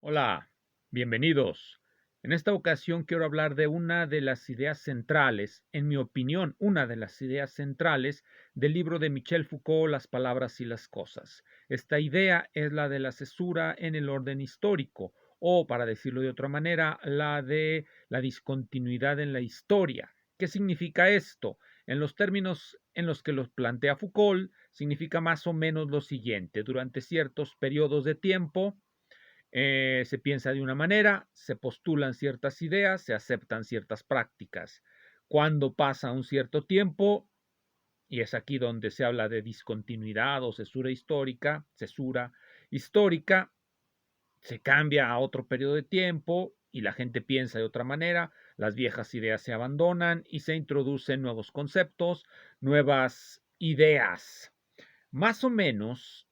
Hola, bienvenidos. En esta ocasión quiero hablar de una de las ideas centrales, en mi opinión, una de las ideas centrales del libro de Michel Foucault, Las palabras y las cosas. Esta idea es la de la cesura en el orden histórico, o, para decirlo de otra manera, la de la discontinuidad en la historia. ¿Qué significa esto? En los términos en los que los plantea Foucault, significa más o menos lo siguiente. Durante ciertos periodos de tiempo, se piensa de una manera, se postulan ciertas ideas, se aceptan ciertas prácticas. Cuando pasa un cierto tiempo, y es aquí donde se habla de discontinuidad o cesura histórica, se cambia a otro periodo de tiempo y la gente piensa de otra manera, las viejas ideas se abandonan y se introducen nuevos conceptos, nuevas ideas. Más o menos,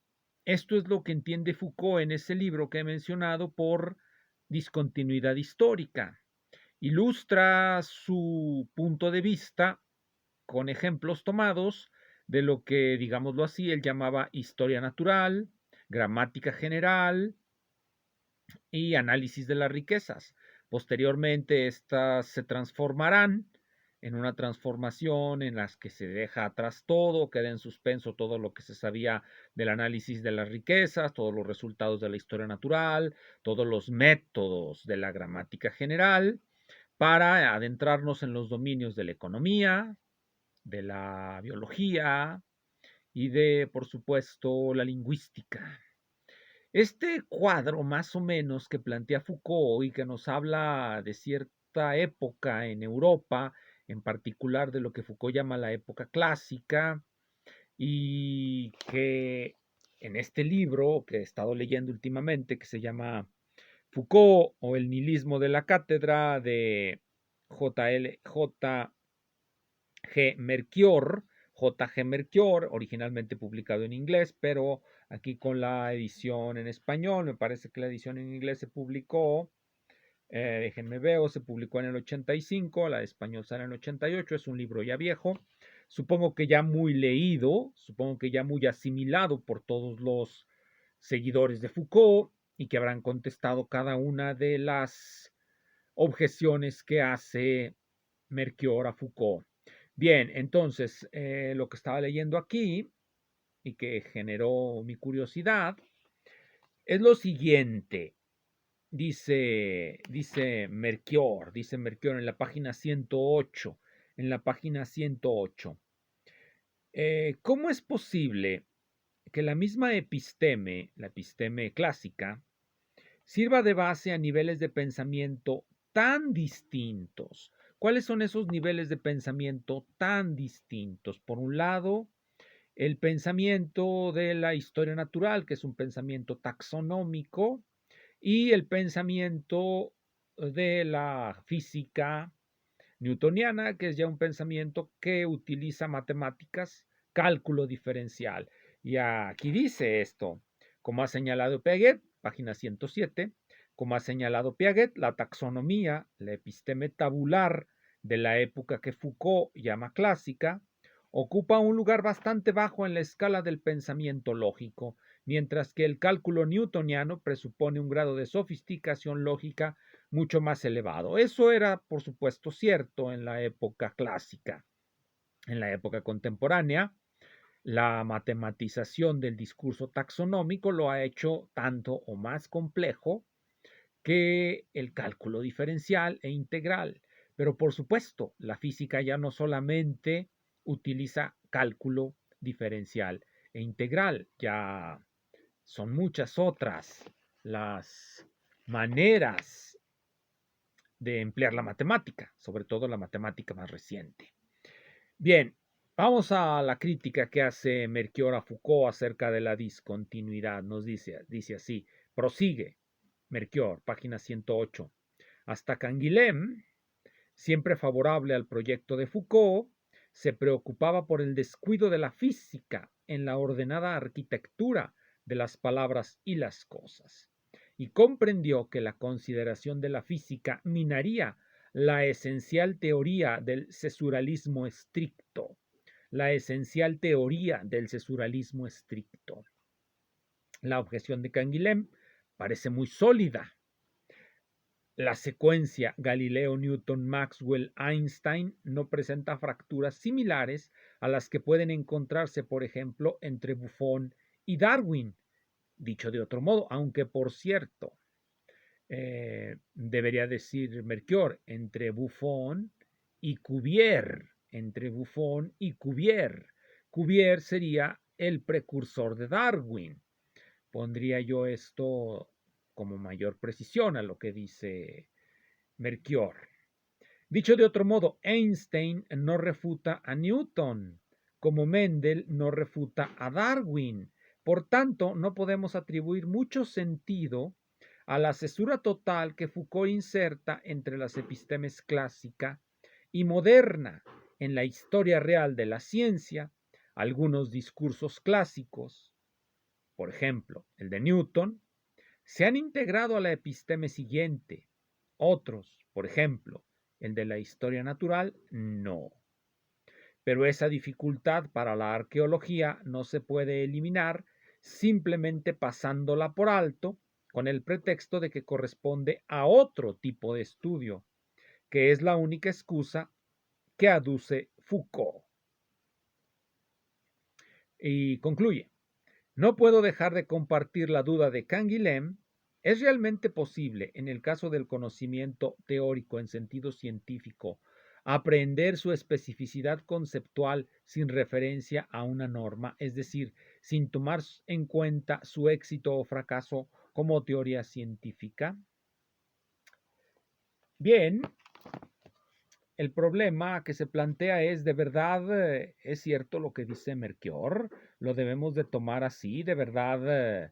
esto es lo que entiende Foucault en ese libro que he mencionado por discontinuidad histórica. Ilustra su punto de vista con ejemplos tomados de lo que, digámoslo así, él llamaba historia natural, gramática general y análisis de las riquezas. Posteriormente, estas se transformarán en una transformación en las que se deja atrás todo, queda en suspenso todo lo que se sabía del análisis de las riquezas, todos los resultados de la historia natural, todos los métodos de la gramática general, para adentrarnos en los dominios de la economía, de la biología y de, por supuesto, la lingüística. Este cuadro, más o menos, que plantea Foucault y que nos habla de cierta época en Europa, en particular de lo que Foucault llama la época clásica, y que en este libro que he estado leyendo últimamente, que se llama Foucault o el nihilismo de la cátedra de J. G. Merchior, originalmente publicado en inglés, pero aquí con la edición en español, me parece que la edición en inglés se publicó, déjenme veo, se publicó en el 85, la de español sale en el 88, es un libro ya viejo, supongo que ya muy leído, supongo que ya muy asimilado por todos los seguidores de Foucault y que habrán contestado cada una de las objeciones que hace Merchior a Foucault. Bien, entonces, lo que estaba leyendo aquí y que generó mi curiosidad es lo siguiente. Dice Merchior en la página 108, en la página 108. ¿Cómo es posible que la misma episteme, la episteme clásica, sirva de base a niveles de pensamiento tan distintos? ¿Cuáles son esos niveles de pensamiento tan distintos? Por un lado, el pensamiento de la historia natural, que es un pensamiento taxonómico, y el pensamiento de la física newtoniana, que es ya un pensamiento que utiliza matemáticas, cálculo diferencial. Y aquí dice esto, como ha señalado Piaget, página 107, como ha señalado Piaget, la taxonomía, la episteme tabular de la época que Foucault llama clásica, ocupa un lugar bastante bajo en la escala del pensamiento lógico, mientras que el cálculo newtoniano presupone un grado de sofisticación lógica mucho más elevado. Eso era, por supuesto, cierto en la época clásica. En la época contemporánea, la matematización del discurso taxonómico lo ha hecho tanto o más complejo que el cálculo diferencial e integral. Pero por supuesto, la física ya no solamente utiliza cálculo diferencial e integral, ya son muchas otras las maneras de emplear la matemática, sobre todo la matemática más reciente. Bien, vamos a la crítica que hace Merchior a Foucault acerca de la discontinuidad. Dice así, prosigue Merchior, página 108. Hasta Canguilhem, siempre favorable al proyecto de Foucault, se preocupaba por el descuido de la física en la ordenada arquitectura de las palabras y las cosas, y comprendió que la consideración de la física minaría la esencial teoría del cesuralismo estricto, la esencial teoría del cesuralismo estricto. La objeción de Canguilhem parece muy sólida, La secuencia Galileo-Newton-Maxwell-Einstein no presenta fracturas similares a las que pueden encontrarse, por ejemplo, entre Buffon y Darwin. Dicho de otro modo, aunque por cierto, debería decir Mercure, entre Buffon y Cuvier, entre Buffon y Cuvier. Cuvier sería el precursor de Darwin. Pondría yo esto como mayor precisión a lo que dice Mercure. Dicho de otro modo, Einstein no refuta a Newton, como Mendel no refuta a Darwin. Por tanto, no podemos atribuir mucho sentido a la cesura total que Foucault inserta entre las epistemes clásica y moderna en la historia real de la ciencia. Algunos discursos clásicos, por ejemplo, el de Newton, se han integrado a la episteme siguiente. Otros, por ejemplo, el de la historia natural, no. Pero esa dificultad para la arqueología no se puede eliminar simplemente pasándola por alto con el pretexto de que corresponde a otro tipo de estudio, que es la única excusa que aduce Foucault. Y concluye. No puedo dejar de compartir la duda de Canguilhem. ¿Es realmente posible, en el caso del conocimiento teórico en sentido científico, aprender su especificidad conceptual sin referencia a una norma, es decir, sin tomar en cuenta su éxito o fracaso como teoría científica? Bien, el problema que se plantea es, ¿de verdad es cierto lo que dice Mercure? ¿Lo debemos de tomar así? ¿De verdad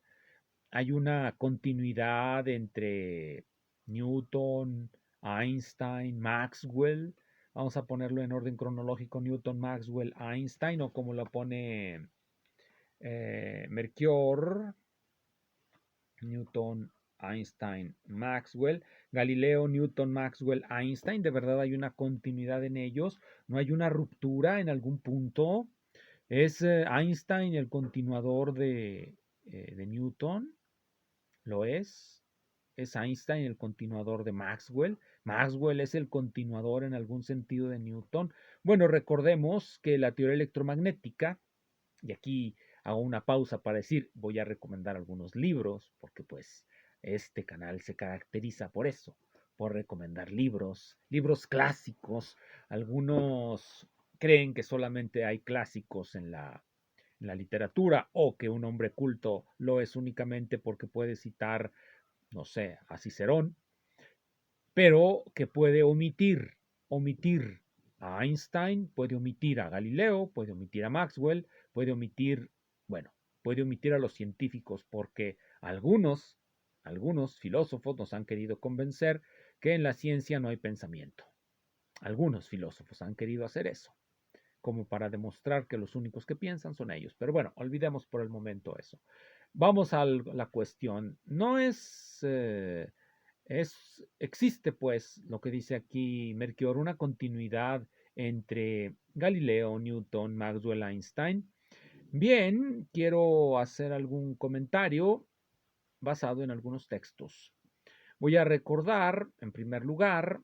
hay una continuidad entre Newton, Einstein, Maxwell? Vamos a ponerlo en orden cronológico: Newton, Maxwell, Einstein, o como lo pone Mercure: Newton, Einstein, Maxwell, Galileo, Newton, Maxwell, Einstein. ¿De verdad hay una continuidad en ellos? ¿No hay una ruptura en algún punto? ¿Es Einstein el continuador de Newton? ¿Lo es? ¿Es Einstein el continuador de Maxwell? ¿Maxwell es el continuador en algún sentido de Newton? Bueno, recordemos que la teoría electromagnética, y aquí hago una pausa para decir, voy a recomendar algunos libros, porque pues este canal se caracteriza por eso, por recomendar libros, libros clásicos. Algunos creen que solamente hay clásicos en la literatura, o que un hombre culto lo es únicamente porque puede citar, no sé, a Cicerón, pero que puede omitir a Einstein, puede omitir a Galileo, puede omitir a Maxwell, puede omitir, bueno, puede omitir a los científicos, porque algunos filósofos nos han querido convencer que en la ciencia no hay pensamiento. Algunos filósofos han querido hacer eso, como para demostrar que los únicos que piensan son ellos. Pero bueno, olvidemos por el momento eso. Vamos a la cuestión. No existe pues lo que dice aquí Mercure, una continuidad entre Galileo, Newton, Maxwell, Einstein. Bien, quiero hacer algún comentario basado en algunos textos. Voy a recordar, en primer lugar,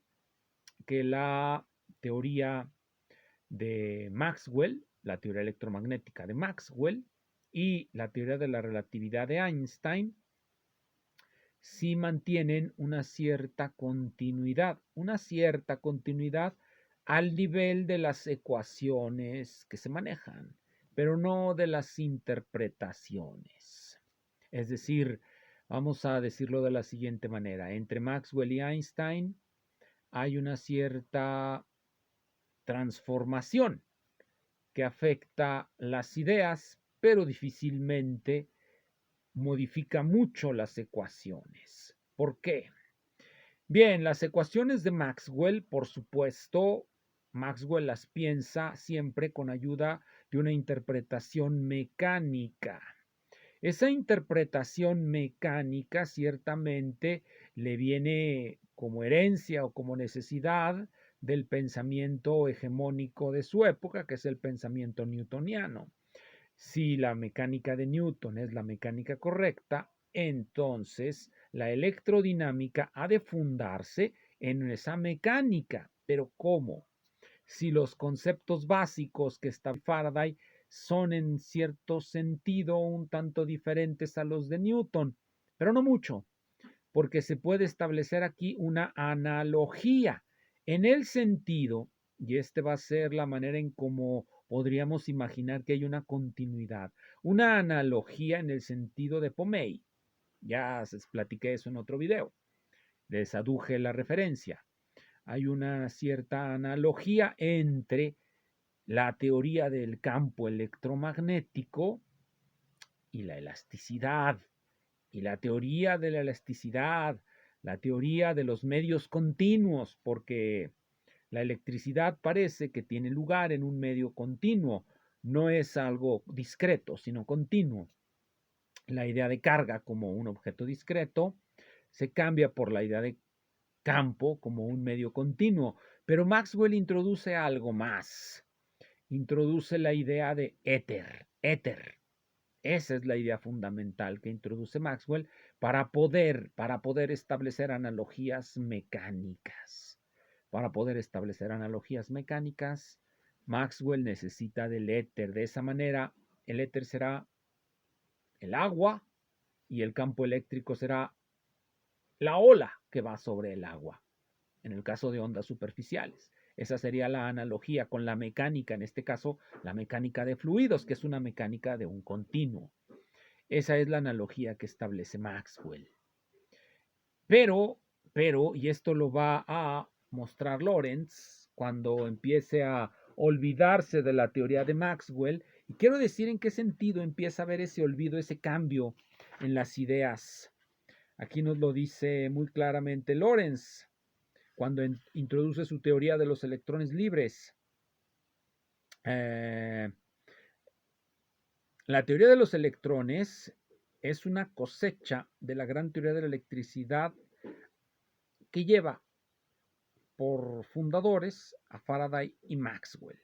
que la teoría de Maxwell, la teoría electromagnética de Maxwell, y la teoría de la relatividad de Einstein sí mantienen una cierta continuidad al nivel de las ecuaciones que se manejan, pero no de las interpretaciones. Es decir, vamos a decirlo de la siguiente manera: entre Maxwell y Einstein hay una cierta transformación que afecta las ideas, pero difícilmente modifica mucho las ecuaciones. ¿Por qué? Bien, las ecuaciones de Maxwell, por supuesto, Maxwell las piensa siempre con ayuda de una interpretación mecánica. Esa interpretación mecánica ciertamente le viene como herencia o como necesidad del pensamiento hegemónico de su época, que es el pensamiento newtoniano. Si la mecánica de Newton es la mecánica correcta, entonces la electrodinámica ha de fundarse en esa mecánica. ¿Pero cómo? Si los conceptos básicos que establece Faraday son en cierto sentido un tanto diferentes a los de Newton, pero no mucho, porque se puede establecer aquí una analogía en el sentido, y este va a ser la manera en cómo podríamos imaginar que hay una continuidad, una analogía en el sentido de Pomey. Ya les platiqué eso en otro video, les aduje la referencia. Hay una cierta analogía entre la teoría del campo electromagnético y la elasticidad, y la teoría de la elasticidad, la teoría de los medios continuos, porque la electricidad parece que tiene lugar en un medio continuo, no es algo discreto, sino continuo. La idea de carga como un objeto discreto se cambia por la idea de campo como un medio continuo, pero Maxwell introduce algo más, introduce la idea de éter. Esa es la idea fundamental que introduce Maxwell para poder establecer analogías mecánicas. Para poder establecer analogías mecánicas, Maxwell necesita del éter. De esa manera, el éter será el agua y el campo eléctrico será la ola que va sobre el agua, en el caso de ondas superficiales. Esa sería la analogía con la mecánica, en este caso, la mecánica de fluidos, que es una mecánica de un continuo. Esa es la analogía que establece Maxwell. Pero, y esto lo va a mostrar Lorentz cuando empiece a olvidarse de la teoría de Maxwell, y quiero decir en qué sentido empieza a haber ese olvido, ese cambio en las ideas. Aquí nos lo dice muy claramente Lorentz cuando introduce su teoría de los electrones libres. La teoría de los electrones es una cosecha de la gran teoría de la electricidad que lleva por fundadores a Faraday y Maxwell.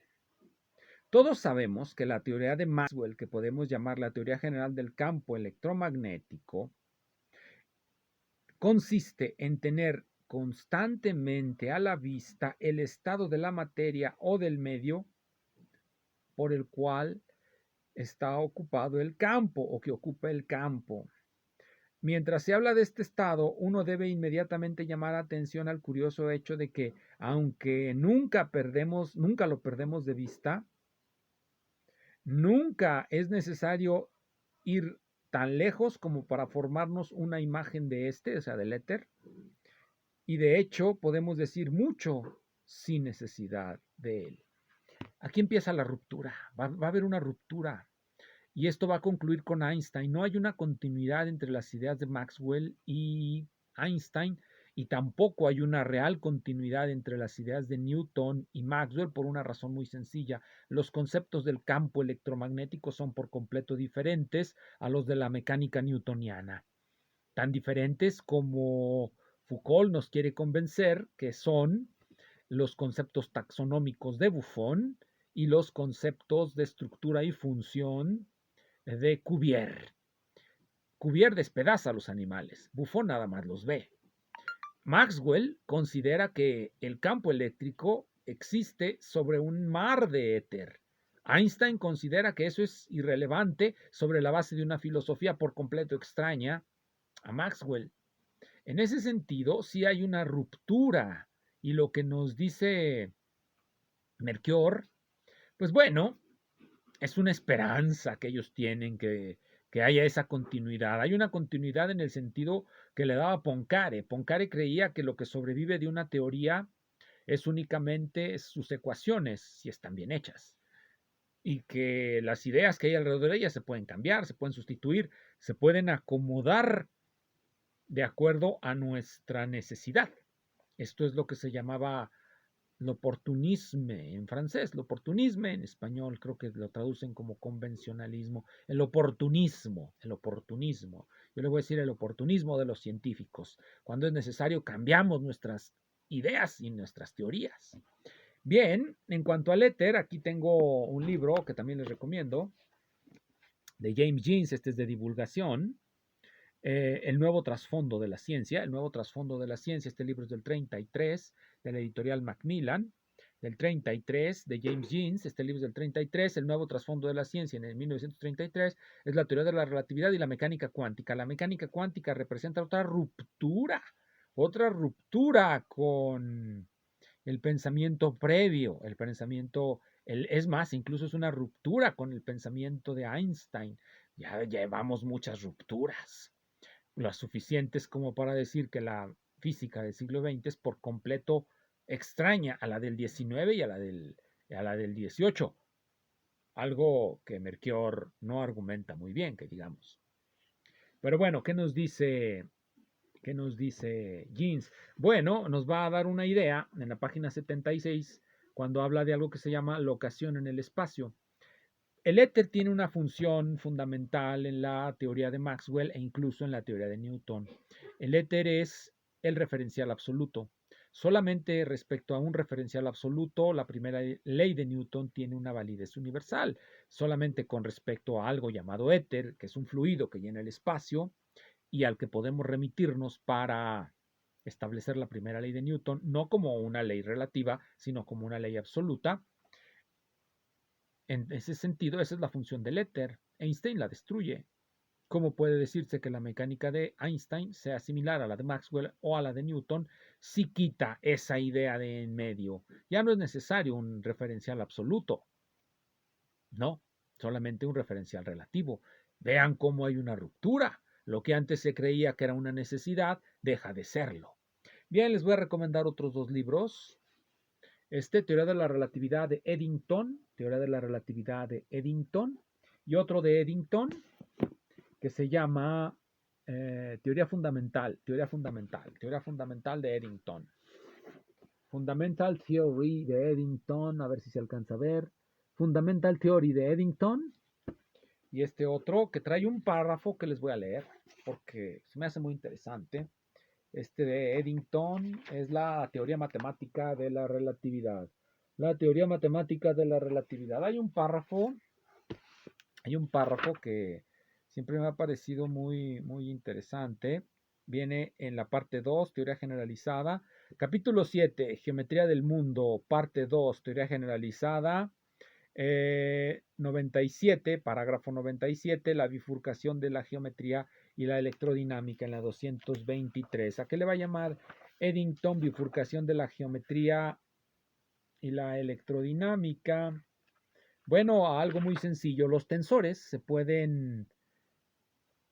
Todos sabemos que la teoría de Maxwell, que podemos llamar la teoría general del campo electromagnético, consiste en tener constantemente a la vista el estado de la materia o del medio por el cual está ocupado el campo o que ocupa el campo. Mientras se habla de este estado, uno debe inmediatamente llamar atención al curioso hecho de que, aunque nunca lo perdemos de vista, nunca es necesario ir tan lejos como para formarnos una imagen de o sea, del éter, y de hecho podemos decir mucho sin necesidad de él. Aquí empieza la ruptura, va a haber una ruptura. Y esto va a concluir con Einstein. No hay una continuidad entre las ideas de Maxwell y Einstein, y tampoco hay una real continuidad entre las ideas de Newton y Maxwell por una razón muy sencilla. Los conceptos del campo electromagnético son por completo diferentes a los de la mecánica newtoniana. Tan diferentes como Foucault nos quiere convencer que son los conceptos taxonómicos de Buffon y los conceptos de estructura y función de Cuvier. Cuvier despedaza a los animales, Buffon nada más los ve. Maxwell considera que el campo eléctrico existe sobre un mar de éter. Einstein considera que eso es irrelevante sobre la base de una filosofía por completo extraña a Maxwell. En ese sentido, sí hay una ruptura, y lo que nos dice Melchior, pues bueno, es una esperanza que ellos tienen que haya esa continuidad. Hay una continuidad en el sentido que le daba Poincaré. Poincaré creía que lo que sobrevive de una teoría es únicamente sus ecuaciones, si están bien hechas, y que las ideas que hay alrededor de ellas se pueden cambiar, se pueden sustituir, se pueden acomodar de acuerdo a nuestra necesidad. Esto es lo que se llamaba l'opportunisme en francés, l'opportunisme en español creo que lo traducen como convencionalismo, el oportunismo. Yo le voy a decir el oportunismo de los científicos. Cuando es necesario cambiamos nuestras ideas y nuestras teorías. Bien, en cuanto al éter, aquí tengo un libro que también les recomiendo, de James Jeans, este es de divulgación. El nuevo trasfondo de la ciencia. El nuevo trasfondo de la ciencia, este libro es del 33, de la editorial Macmillan, del 33, de James Jeans, este libro es del 33, el nuevo trasfondo de la ciencia en el 1933, es la teoría de la relatividad y la mecánica cuántica. La mecánica cuántica representa otra ruptura con el pensamiento previo, el pensamiento, es más, incluso es una ruptura con el pensamiento de Einstein. Ya llevamos muchas rupturas, las suficientes como para decir que la física del siglo XX es por completo extraña a la del XIX y a la del XVIII, algo que Melchior no argumenta muy bien, que digamos. Pero bueno, ¿qué nos dice Jeans? Bueno, nos va a dar una idea en la página 76 cuando habla de algo que se llama locación en el espacio. El éter tiene una función fundamental en la teoría de Maxwell e incluso en la teoría de Newton. El éter es el referencial absoluto. Solamente respecto a un referencial absoluto, la primera ley de Newton tiene una validez universal. Solamente con respecto a algo llamado éter, que es un fluido que llena el espacio y al que podemos remitirnos para establecer la primera ley de Newton, no como una ley relativa, sino como una ley absoluta. En ese sentido, esa es la función del éter. Einstein la destruye. ¿Cómo puede decirse que la mecánica de Einstein sea similar a la de Maxwell o a la de Newton si quita esa idea de en medio? Ya no es necesario un referencial absoluto. No, solamente un referencial relativo. Vean cómo hay una ruptura. Lo que antes se creía que era una necesidad deja de serlo. Bien, les voy a recomendar otros dos libros. Teoría de la relatividad de Eddington, Teoría de la relatividad de Eddington, y otro de Eddington que se llama Teoría fundamental, Teoría fundamental, Teoría fundamental de Eddington. Fundamental Theory de Eddington, a ver si se alcanza a ver. Fundamental Theory de Eddington. Y este otro que trae un párrafo que les voy a leer porque se me hace muy interesante. Este de Eddington es la teoría matemática de la relatividad. La teoría matemática de la relatividad. Hay un párrafo que siempre me ha parecido muy, muy interesante. Viene en la parte 2, teoría generalizada. Capítulo 7, geometría del mundo, parte 2, teoría generalizada. 97, parágrafo 97, la bifurcación de la geometría y la electrodinámica en la 223. ¿A qué le va a llamar Eddington bifurcación de la geometría y la electrodinámica? Bueno, a algo muy sencillo. Los tensores se pueden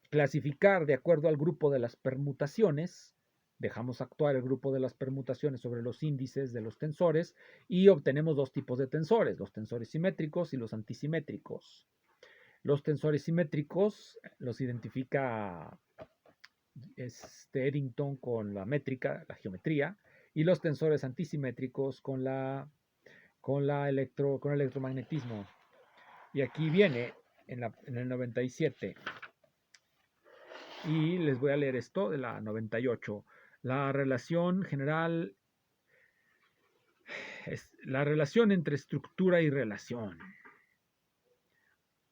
clasificar de acuerdo al grupo de las permutaciones. Dejamos actuar el grupo de las permutaciones sobre los índices de los tensores y obtenemos dos tipos de tensores, los tensores simétricos y los antisimétricos. Los tensores simétricos los identifica Eddington con la métrica, la geometría, y los tensores antisimétricos con el electromagnetismo. Y aquí viene en el 97. Y les voy a leer esto de la 98. La relación general es la relación entre estructura y relación.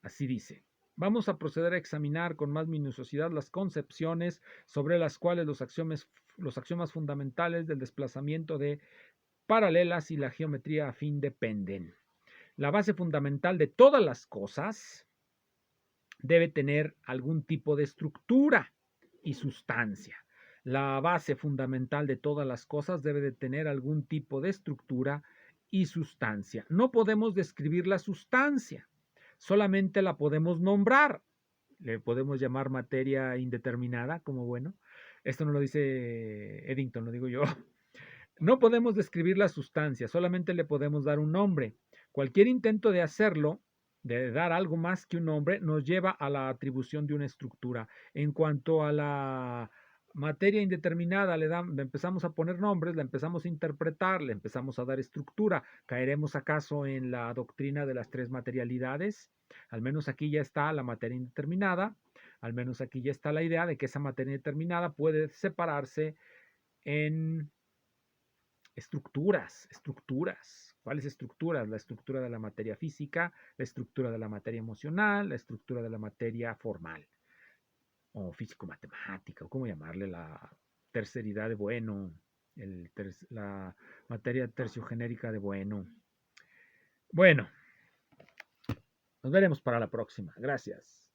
Así dice. Vamos a proceder a examinar con más minuciosidad las concepciones sobre las cuales los axiomas fundamentales del desplazamiento de paralelas y la geometría afín dependen. La base fundamental de todas las cosas debe tener algún tipo de estructura y sustancia. La base fundamental de todas las cosas debe de tener algún tipo de estructura y sustancia. No podemos describir la sustancia, solamente la podemos nombrar. Le podemos llamar materia indeterminada, como bueno. Esto no lo dice Eddington, lo digo yo. No podemos describir la sustancia, solamente le podemos dar un nombre. Cualquier intento de hacerlo, de dar algo más que un nombre, nos lleva a la atribución de una estructura. En cuanto a la materia indeterminada, le empezamos a poner nombres, la empezamos a interpretar, le empezamos a dar estructura. ¿Caeremos acaso en la doctrina de las tres materialidades? Al menos aquí ya está la materia indeterminada, al menos aquí ya está la idea de que esa materia indeterminada puede separarse en estructuras. ¿Cuáles estructuras? La estructura de la materia física, la estructura de la materia emocional, la estructura de la materia formal. o físico-matemática, o cómo llamarle, la terceridad de bueno, la materia terciogenérica de bueno. Bueno, nos veremos para la próxima. Gracias.